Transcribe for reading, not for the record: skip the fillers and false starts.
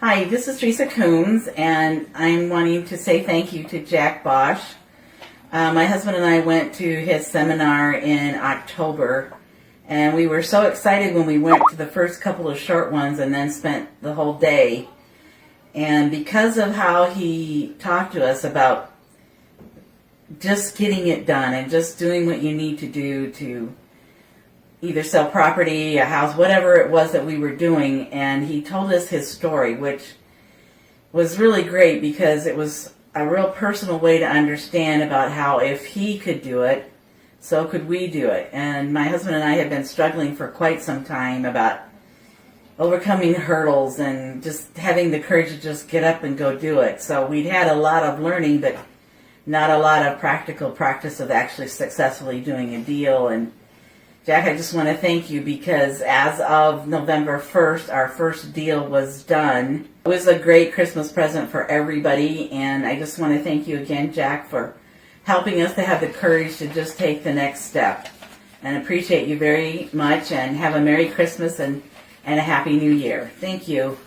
Hi, this is Teresa Coons, and I'm wanting to say thank you to Jack Bosch. My husband and I went to his seminar in October, and we were so excited when we went to the first couple of short ones and then spent the whole day. And because of how he talked to us about just getting it done and just doing what you need to do to either sell property, a house, whatever it was that we were doing, and he told us his story, which was really great because it was a real personal way to understand about how if he could do it, so could we do it. And my husband and I have been struggling for quite some time about overcoming hurdles and just having the courage to just get up and go do it. So we'd had a lot of learning, but not a lot of practical practice of actually successfully doing a deal. And Jack, I just want to thank you because as of November 1st, our first deal was done. It was a great Christmas present for everybody, and I just want to thank you again, Jack, for helping us to have the courage to just take the next step. And appreciate you very much, and have a Merry Christmas and a Happy New Year. Thank you.